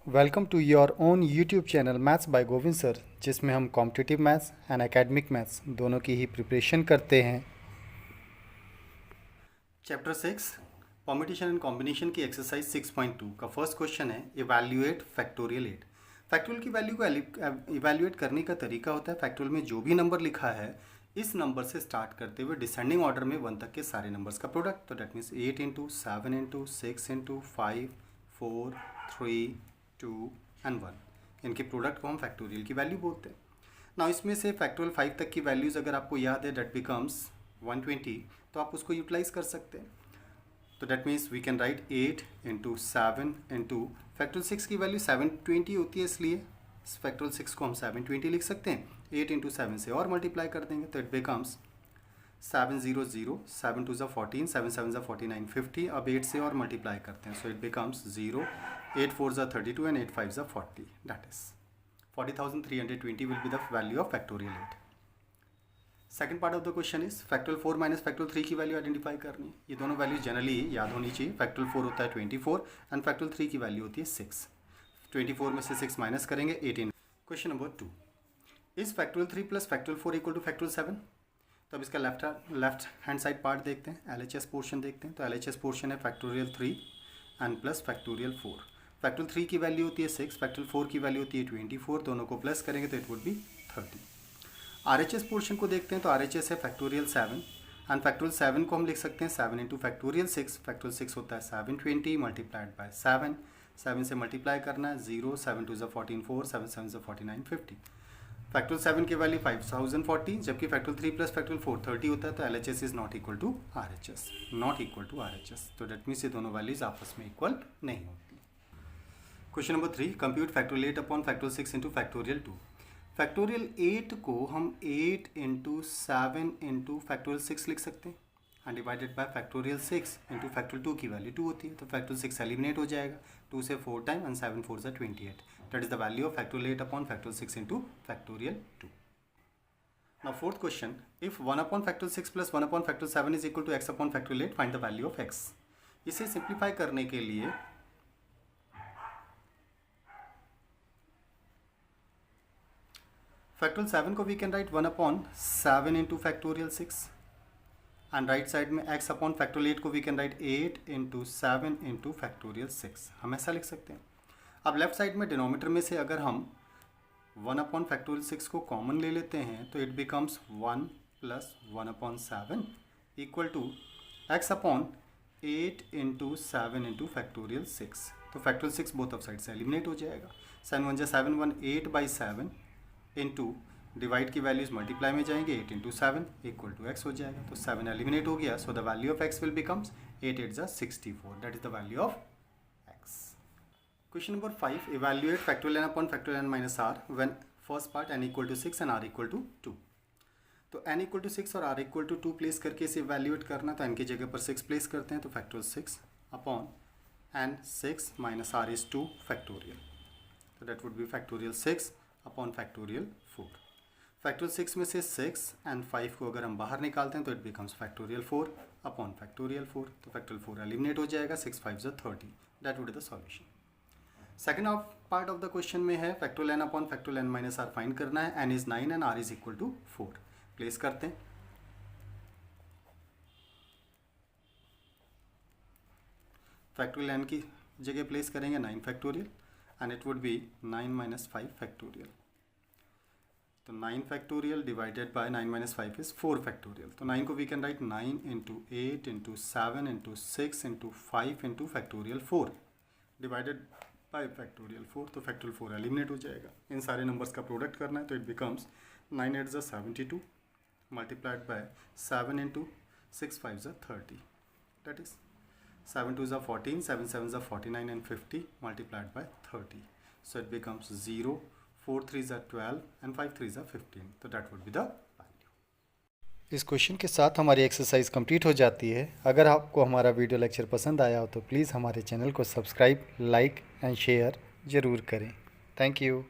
Welcome to your own YouTube channel maths by Govind sir, जिसमें हम competitive maths and academic maths दोनों की ही प्रिपरेशन करते हैं। चैप्टर 6 परम्यूटेशन एंड कॉम्बिनेशन की एक्सरसाइज 6.2 का फर्स्ट क्वेश्चन है इवैल्यूएट फैक्टोरियल 8। फैक्टोरियल की वैल्यू को इवैल्यूएट करने का तरीका होता है फैक्टोरियल में जो भी नंबर लिखा है इस नंबर से स्टार्ट करते हुए डिसेंडिंग ऑर्डर में 1 तक के सारे नंबर्स का प्रोडक्ट। तो that means 8 into 7 into 6 into 5 4 3 2 and 1, इनके प्रोडक्ट को हम फैक्टोरियल की वैल्यू बोलते हैं। ना इसमें से फैक्टोरियल 5 तक की वैल्यूज़ अगर आपको याद है डेट बिकम्स 120, तो आप उसको यूटिलाइज कर सकते हैं। तो that means we can write 8 into 7 into factorial 6 की वैल्यू 720 होती है, इसलिए फैक्टोरियल 6 को हम 720 लिख सकते हैं। 8 इंटू 7 से और मल्टीप्लाई कर देंगे तो इट बिकम्स 700, 7 2 14, 7 7 49, 50। अब 8 से और मल्टीप्लाई करते हैं, so it becomes 0, 8 4 32 and 8 5 40, that is 40,320 will be the value of factorial 8। Second part of the question is factorial 4 minus factorial 3 की वैल्यू आइडेंटिफाई करनी है। ये दोनों वैल्यू जनरली याद होनी चाहिए। फैक्टोरियल 4 होता है 24 एंड फैक्टोरियल 3 की वैल्यू होती है 6। 24 में से 6 माइनस करेंगे 18। Question number 2 is factorial 3 plus factorial 4 equal two factorial 7। तो अब इसका लेफ्ट हैंड साइड पार्ट देखते हैं, LHS पोर्शन देखते हैं। तो LHS पोर्शन है factorial 3 and plus factorial 4। Factorial 3 की वैल्यू होती है 6, फैक्टोरियल 4 की वैल्यू होती है 24, दोनों को प्लस करेंगे तो it would B 30। RHS portion को देखते हैं तो RHS है फैक्टोरियल 7 एंड फैक्टोरियल 7 को हम लिख सकते हैं 7 इंटू फैक्टोरियल 6। फैक्टोरियल 6 होता है 720 मल्टीप्लाइड बाय 7, 7 से मल्टीप्लाई करना है 0, 7 2 14 4, 7 7 49 50। फैक्टोरियल 7 की वैल्यू 5040, जबकि फैक्टोरियल 3 प्लस फैक्टोरियल 4 30 होता है। तो LHS is not equal to RHS, not equal to RHS। तो डेट मीन्स ये दोनों वैल्यूज आपस में इक्वल नहीं होती। Question number 3 compute factorial 8 upon factorial 6 into factorial 2। Factorial 8 को हम 8 इंटू 7 इंटू फैक्टोरियल 6 लिख सकते हैं and divided by factorial 6 into factorial 2 की वैल्यू 2 होती है। तो फैक्टोरियल 6 एलिमिनेट हो जाएगा, 2 से 4 time and 7 4 28। That is the value of factorial 8 upon factorial 6 into factorial 2। Now fourth question, if 1 upon factorial 6 plus 1 upon factorial 7 is equal to x upon factorial 8, find the value of x। इसे simplify करने के लिए factorial 7 को we can write 1 upon 7 into factorial 6 and right side में x upon factorial 8 को we can write 8 into 7 into factorial 6, हम ऐसा लिख सकते हैं। अब लेफ्ट साइड में डिनोमीटर में से अगर हम 1 अपॉन फैक्टोरियल 6 को कॉमन ले लेते हैं तो it becomes 1 plus 1 upon 7 equal to x upon 8 into 7 into factorial 6। तो फैक्टोरियल 6 बोथ ऑफ साइड से एलिमिनेट हो जाएगा। 7 1 7 1 8/7 इंटू डिवाइड की वैल्यूज मल्टीप्लाई में जाएंगे, 8 इंटू 7 इक्वल टू x हो जाएगा। तो 7 एलिमिनेट हो गया, so the value of x will becomes 8 8 64, that is the value of x। Question number 5 evaluate factorial n upon factorial n minus r when first part n equal to 6 and r equal to 2। तो n equal to 6 और r equal to 2 place करके इसे evaluate करना, तो n की जगह पर 6 place करते हैं। तो factorial 6 upon n 6 minus r is 2 factorial, तो that would be factorial 6 upon factorial 4। Factorial 6 में से 6 एंड 5 को अगर हम बाहर निकालते हैं तो it becomes factorial 4 upon factorial 4। तो फैक्टोरियल 4 एलिमिनेट हो जाएगा, 6 5 30, that would be the solution. Second part of the question में है factorial n upon factorial n minus r find करना है। n is 9 and r is equal to 4, place करते हैं। Factorial n की जगह प्लेस करेंगे 9 factorial and it would be 9 minus 5 factorial. तो 9 factorial divided by 9 minus 5 is 4 factorial. तो 9 को we can right 9 into 8 into 7 into 6 into 5 into factorial 4 divided by factorial 4। तो factorial 4 eliminate हो जाएगा। इन सारे नंबर्स का प्रोडक्ट करना है, तो it becomes 9 8 72 multiplied by 7 into 6 5 30, that is 7 2 14, 7 7 49 and 50 multiplied by 30. So it becomes 0, 4 3 12 and 5 3 15. So that would be the value. इस question के साथ हमारी एक्सरसाइज कंप्लीट हो जाती है। अगर आपको हमारा वीडियो लेक्चर पसंद आया हो तो प्लीज़ हमारे चैनल को सब्सक्राइब, लाइक एंड शेयर ज़रूर करें। Thank you.